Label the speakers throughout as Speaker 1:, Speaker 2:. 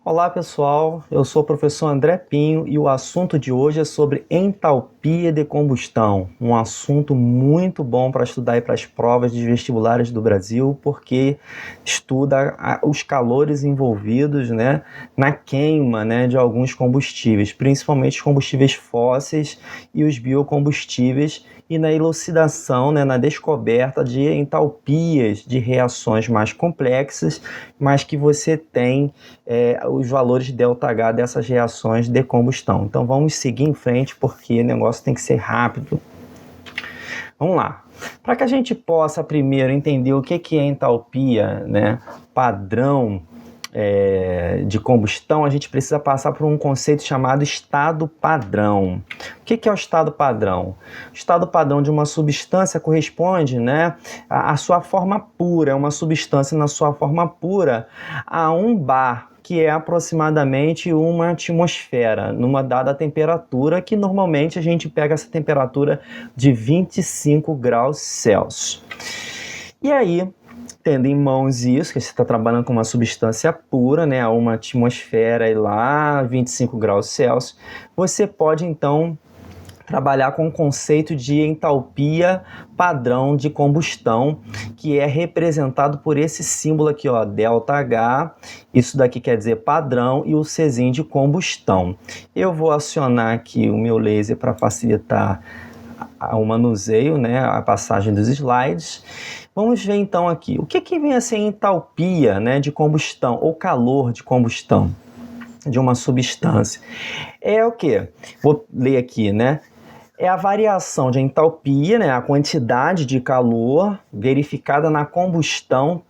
Speaker 1: Olá pessoal, eu sou o professor André Pinho e o assunto de hoje é sobre entalpia de combustão, um assunto muito bom para estudar aí para as provas de vestibulares do Brasil, porque estuda os calores envolvidos, né, na queima, né, de alguns combustíveis, principalmente os combustíveis fósseis e os biocombustíveis, e na elucidação, né, na descoberta de entalpias de reações mais complexas, mas que você tem os valores ΔH dessas reações de combustão. Então vamos seguir em frente porque o negócio tem que ser rápido. Vamos lá. Para que a gente possa primeiro entender o que é entalpia, né, padrão de combustão, a gente precisa passar por um conceito chamado estado padrão. O que é o estado padrão? O estado padrão de uma substância corresponde, né, à sua forma pura, é uma substância na sua forma pura a 1 bar, que é aproximadamente uma atmosfera, numa dada temperatura, que normalmente a gente pega essa temperatura de 25 graus Celsius. E aí, tendo em mãos isso, que você está trabalhando com uma substância pura, né, a uma atmosfera e lá, 25 graus Celsius, você pode então trabalhar com o conceito de entalpia padrão de combustão, que é representado por esse símbolo aqui, ó, ΔH, isso daqui quer dizer padrão, e o Czinho de combustão. Eu vou acionar aqui o meu laser para facilitar o manuseio, né, a passagem dos slides. Vamos ver então aqui, o que vem a ser entalpia, né, de combustão, ou calor de combustão de uma substância? É o quê? Vou ler aqui, né? É a variação de entalpia, né, a quantidade de calor verificada na combustão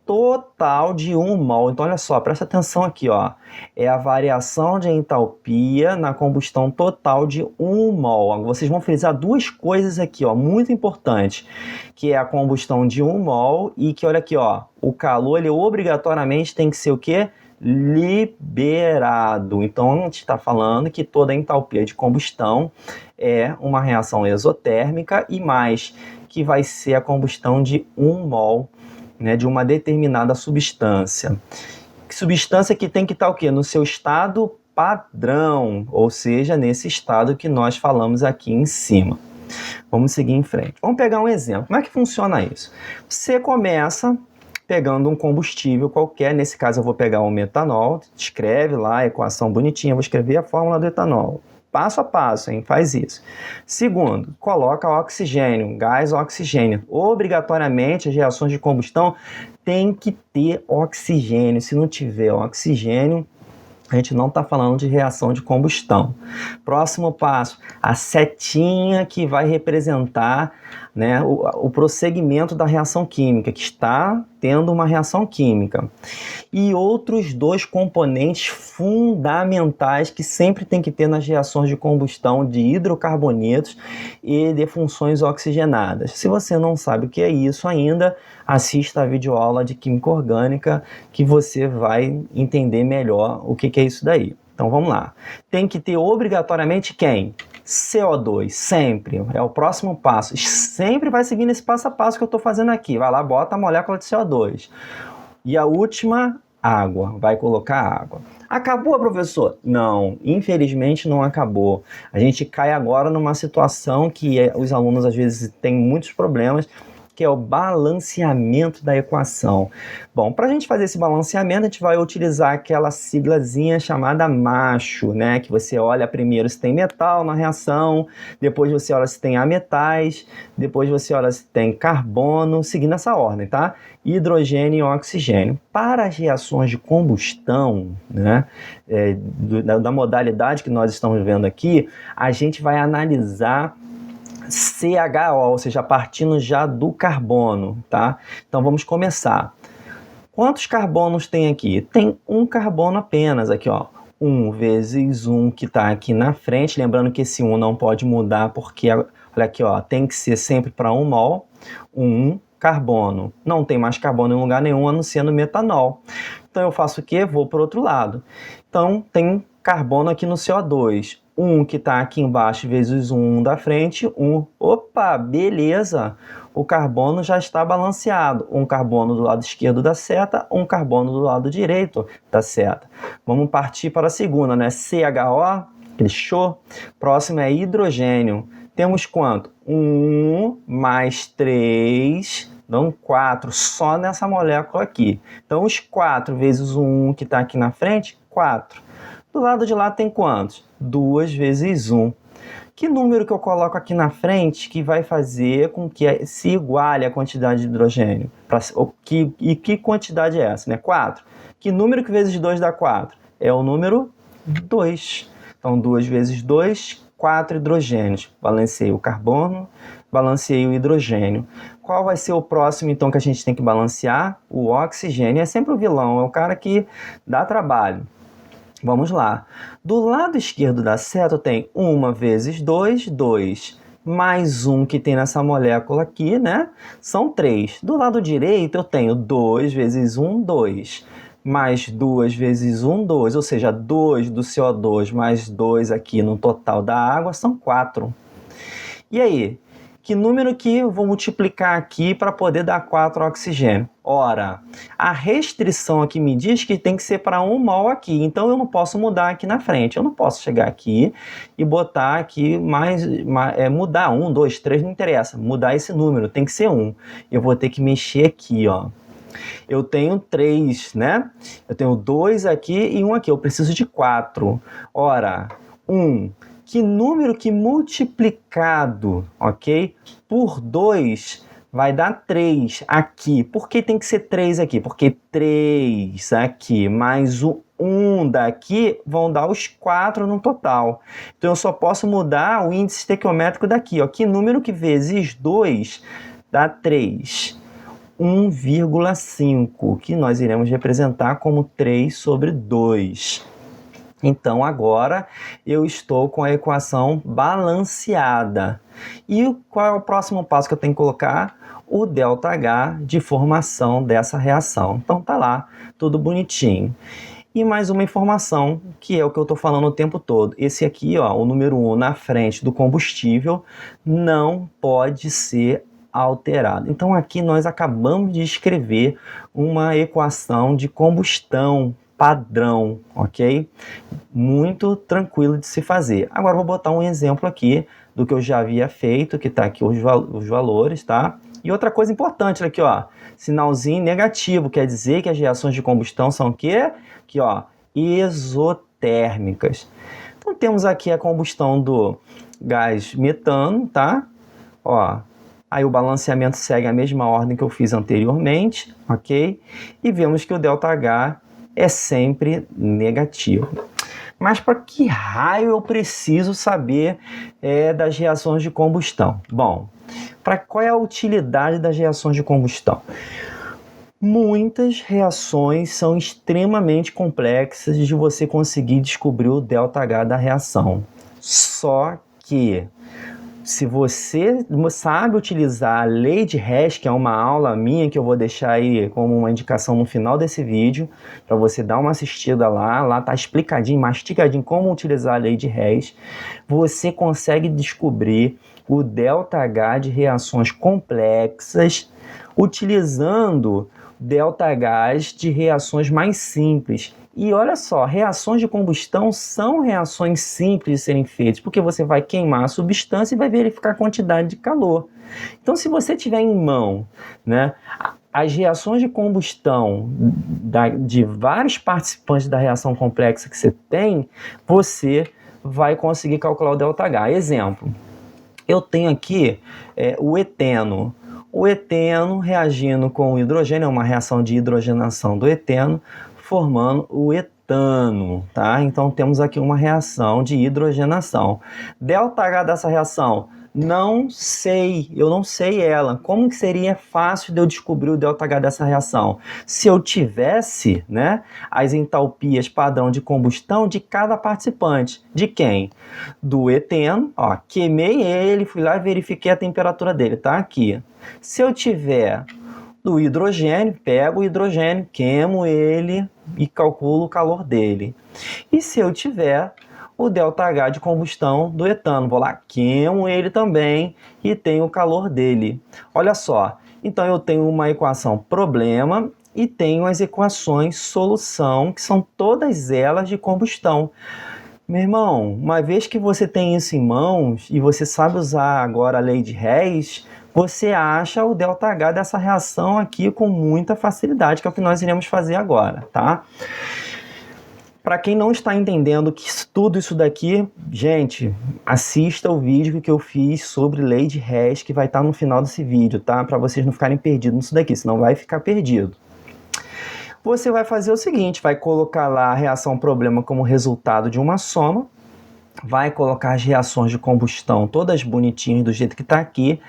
Speaker 1: total de 1 mol. Então, olha só, presta atenção aqui, ó. É a variação de entalpia na combustão total de 1 mol. Vocês vão frisar duas coisas aqui, ó, muito importantes, que é a combustão de 1 mol e que, olha aqui, ó, o calor, ele obrigatoriamente tem que ser o quê? Liberado. Então, a gente está falando que toda entalpia de combustão é uma reação exotérmica e mais, que vai ser a combustão de 1 mol, né, de uma determinada substância. Substância que tem que estar o quê? No seu estado padrão, ou seja, nesse estado que nós falamos aqui em cima. Vamos seguir em frente. Vamos pegar um exemplo. Como é que funciona isso? Você começa pegando um combustível qualquer, nesse caso eu vou pegar o metanol, escreve lá a equação bonitinha, vou escrever a fórmula do etanol. Passo a passo, hein? Faz isso. Segundo, coloca oxigênio, gás oxigênio. Obrigatoriamente, as reações de combustão têm que ter oxigênio. Se não tiver oxigênio, a gente não está falando de reação de combustão. Próximo passo, a setinha que vai representar, né, o prosseguimento da reação química, que está tendo uma reação química. E outros dois componentes fundamentais que sempre tem que ter nas reações de combustão de hidrocarbonetos e de funções oxigenadas. Se você não sabe o que é isso ainda, assista a videoaula de Química Orgânica que você vai entender melhor o que é isso daí. Então vamos lá. Tem que ter obrigatoriamente quem? CO2, sempre. É o próximo passo. Sempre vai seguindo esse passo a passo que eu estou fazendo aqui. Vai lá, bota a molécula de CO2. E a última, água. Vai colocar água. Acabou, professor? Não, infelizmente não acabou. A gente cai agora numa situação que os alunos às vezes têm muitos problemas, que é o balanceamento da equação. Bom, para a gente fazer esse balanceamento, a gente vai utilizar aquela siglazinha chamada macho, né? Que você olha primeiro se tem metal na reação, depois você olha se tem ametais, depois você olha se tem carbono, seguindo essa ordem, tá? Hidrogênio e oxigênio. Para as reações de combustão, né, da modalidade que nós estamos vendo aqui, a gente vai analisar CHO, ou seja, partindo já do carbono, tá? Então vamos começar. Quantos carbonos tem aqui? Tem um carbono apenas aqui, ó. 1 vezes 1 que está aqui na frente, lembrando que esse 1 não pode mudar porque, olha aqui, ó, tem que ser sempre para 1 mol, 1 carbono. Não tem mais carbono em lugar nenhum, a não ser no metanol. Então eu faço o quê? Vou para o outro lado. Então tem carbono aqui no CO2. 1 que está aqui embaixo vezes 1 da frente, 1. Opa, beleza! O carbono já está balanceado. Um carbono do lado esquerdo da seta, um carbono do lado direito da seta. Vamos partir para a segunda, né? CHO, aquele show. Próximo é hidrogênio. Temos quanto? 1 mais 3, dão 4, só nessa molécula aqui. Então, os 4 vezes o 1 que está aqui na frente, 4. Do lado de lá tem quantos? 2 vezes 1. Que número que eu coloco aqui na frente que vai fazer com que se iguale a quantidade de hidrogênio? E que quantidade é essa? Né? 4. Que número que vezes 2 dá 4? É o número 2. Então, 2 vezes 2, 4 hidrogênios. Balanceei o carbono, balanceei o hidrogênio. Qual vai ser o próximo, então, que a gente tem que balancear? O oxigênio. É sempre o vilão, é o cara que dá trabalho. Vamos lá. Do lado esquerdo da seta tem 1 vezes 2, 2. Mais 1 que tem nessa molécula aqui, né? São 3. Do lado direito eu tenho 2 vezes 1, 2. Mais 2 vezes 1, 2. Ou seja, 2 do CO2 mais 2 aqui no total da água são 4. E aí? Que número que eu vou multiplicar aqui para poder dar 4 oxigênio? Ora, a restrição aqui me diz que tem que ser para 1 mol aqui, então eu não posso mudar aqui na frente. Eu não posso chegar aqui e botar aqui mudar 1, 2, 3, não interessa. Mudar esse número, tem que ser 1. Eu vou ter que mexer aqui, ó. Eu tenho 3, né? Eu tenho 2 aqui e 1 aqui. Eu preciso de 4. Ora, 1... Que número que multiplicado, ok, por 2 vai dar 3 aqui. Por que tem que ser 3 aqui? Porque 3 aqui mais o 1 daqui vão dar os 4 no total. Então, eu só posso mudar o índice estequiométrico daqui. Ó. Que número que vezes 2 dá 3? 1,5, que nós iremos representar como 3 sobre 2. Então, agora eu estou com a equação balanceada. E qual é o próximo passo que eu tenho que colocar? O ΔH de formação dessa reação. Então, tá lá, tudo bonitinho. E mais uma informação, que é o que eu estou falando o tempo todo. Esse aqui, ó, o número 1 na frente do combustível, não pode ser alterado. Então, aqui nós acabamos de escrever uma equação de combustão padrão, ok? Muito tranquilo de se fazer. Agora vou botar um exemplo aqui do que eu já havia feito, que está aqui os valores, tá? E outra coisa importante aqui, ó, sinalzinho negativo, quer dizer que as reações de combustão são o quê? Aqui, ó, exotérmicas. Então temos aqui a combustão do gás metano, tá? Ó, aí o balanceamento segue a mesma ordem que eu fiz anteriormente, ok? E vemos que o ΔH é sempre negativo. Mas para que raio eu preciso saber das reações de combustão? Bom, qual é a utilidade das reações de combustão? Muitas reações são extremamente complexas de você conseguir descobrir o ΔH da reação. Só que se você sabe utilizar a lei de Hess, que é uma aula minha que eu vou deixar aí como uma indicação no final desse vídeo, para você dar uma assistida lá tá explicadinho, mastigadinho como utilizar a lei de Hess, você consegue descobrir o ΔH de reações complexas utilizando ΔHs de reações mais simples. E olha só, reações de combustão são reações simples de serem feitas, porque você vai queimar a substância e vai verificar a quantidade de calor. Então, se você tiver em mão, né, as reações de combustão de vários participantes da reação complexa que você tem, você vai conseguir calcular o ΔH. Exemplo, eu tenho aqui o eteno. O eteno reagindo com o hidrogênio, é uma reação de hidrogenação do eteno, formando o etano, tá? Então temos aqui uma reação de hidrogenação. ΔH dessa reação, não sei, eu não sei ela. Como que seria fácil de eu descobrir o ΔH dessa reação? Se eu tivesse, né, as entalpias padrão de combustão de cada participante. De quem? Do eteno, ó, queimei ele, fui lá e verifiquei a temperatura dele, tá aqui. Se eu tiver do hidrogênio, pego o hidrogênio, queimo ele e calculo o calor dele. E se eu tiver o ΔH de combustão do etano. Vou lá, queimo ele também e tenho o calor dele. Olha só, então eu tenho uma equação problema e tenho as equações solução, que são todas elas de combustão. Meu irmão, uma vez que você tem isso em mãos e você sabe usar agora a lei de Hess, você acha o ΔH dessa reação aqui com muita facilidade, que é o que nós iremos fazer agora, tá? Para quem não está entendendo que tudo isso daqui, gente, assista o vídeo que eu fiz sobre lei de Hess, que vai estar no final desse vídeo, tá? Para vocês não ficarem perdidos nisso daqui, senão vai ficar perdido. Você vai fazer o seguinte, vai colocar lá a reação problema como resultado de uma soma, vai colocar as reações de combustão todas bonitinhas do jeito que está aqui,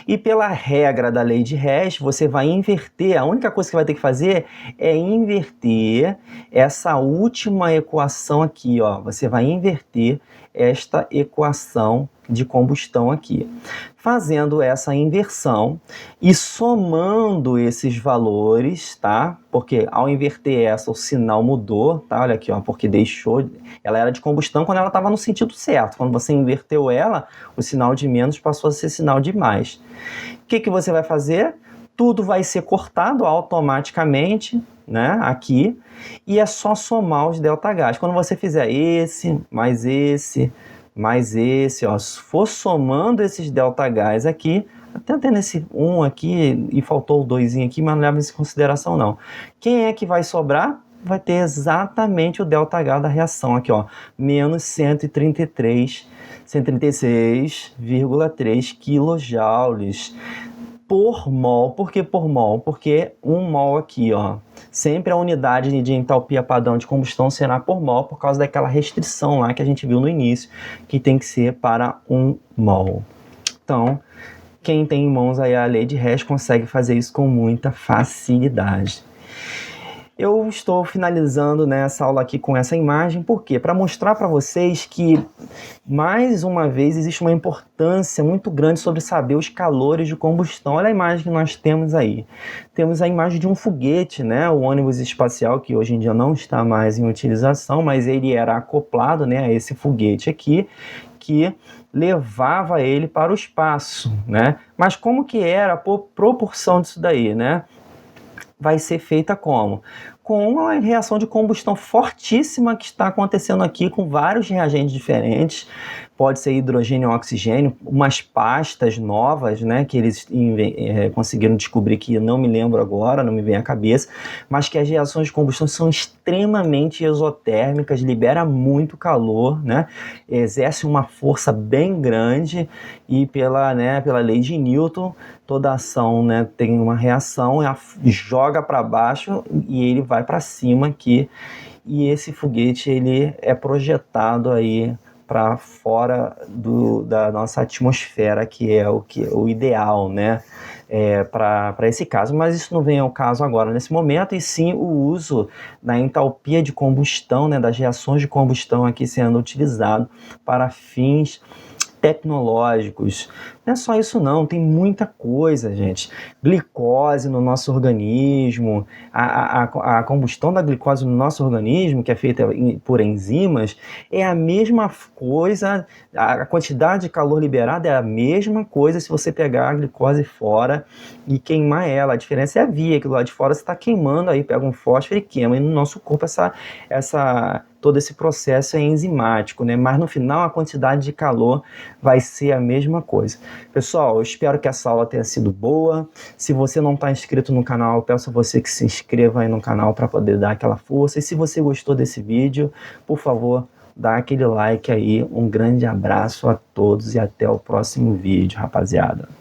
Speaker 1: e pela regra da lei de Hess, você vai inverter, a única coisa que vai ter que fazer é inverter essa última equação aqui, ó. Você vai inverter esta equação de combustão aqui. Fazendo essa inversão e somando esses valores, tá? Porque ao inverter essa, o sinal mudou, tá? Olha aqui, ó, porque deixou... Ela era de combustão quando ela estava no sentido certo. Quando você inverteu ela, o sinal de menos passou a ser sinal de mais. O que você vai fazer? Tudo vai ser cortado automaticamente, né? Aqui. E é só somar os ΔHs. Quando você fizer esse, mais esse... mais esse, ó, se for somando esses ΔHs aqui, até tendo esse 1 aqui e faltou o 2 aqui, mas não leva isso em consideração não. Quem é que vai sobrar? Vai ter exatamente o ΔH da reação aqui, ó, menos 136,3 kJ por mol. Por que por mol? Porque 1 mol aqui, ó, sempre a unidade de entalpia padrão de combustão será por mol, por causa daquela restrição lá que a gente viu no início, que tem que ser para 1 mol. Então, quem tem em mãos aí a lei de Hess consegue fazer isso com muita facilidade. Eu estou finalizando, né, essa aula aqui com essa imagem, por quê? Para mostrar para vocês que, mais uma vez, existe uma importância muito grande sobre saber os calores de combustão. Olha a imagem que nós temos aí. Temos a imagem de um foguete, né, o ônibus espacial, que hoje em dia não está mais em utilização, mas ele era acoplado, né, a esse foguete aqui, que levava ele para o espaço, né? Mas como que era a proporção disso daí, né? Vai ser feita como? Com uma reação de combustão fortíssima que está acontecendo aqui com vários reagentes diferentes. Pode ser hidrogênio ou oxigênio, umas pastas novas, né, que eles conseguiram descobrir, que eu não me lembro agora, não me vem à cabeça, mas que as reações de combustão são extremamente exotérmicas, libera muito calor, né, exerce uma força bem grande e pela lei de Newton, toda ação, né, tem uma reação, joga para baixo e ele vai para cima aqui, e esse foguete ele é projetado aí para fora da nossa atmosfera, que é o ideal, né, para esse caso. Mas isso não vem ao caso agora, nesse momento, e sim o uso da entalpia de combustão, né, das reações de combustão aqui sendo utilizado para fins tecnológicos. Não é só isso não, tem muita coisa, gente. Glicose no nosso organismo, a combustão da glicose no nosso organismo, que é feita por enzimas, é a mesma coisa, a quantidade de calor liberada é a mesma coisa se você pegar a glicose fora e queimar ela. A diferença é a via, que do lado de fora você está queimando, aí pega um fósforo e queima, e no nosso corpo todo esse processo é enzimático, né? Mas no final a quantidade de calor vai ser a mesma coisa. Pessoal, eu espero que essa aula tenha sido boa. Se você não está inscrito no canal, eu peço a você que se inscreva aí no canal para poder dar aquela força. E se você gostou desse vídeo, por favor, dá aquele like aí. Um grande abraço a todos e até o próximo vídeo, rapaziada.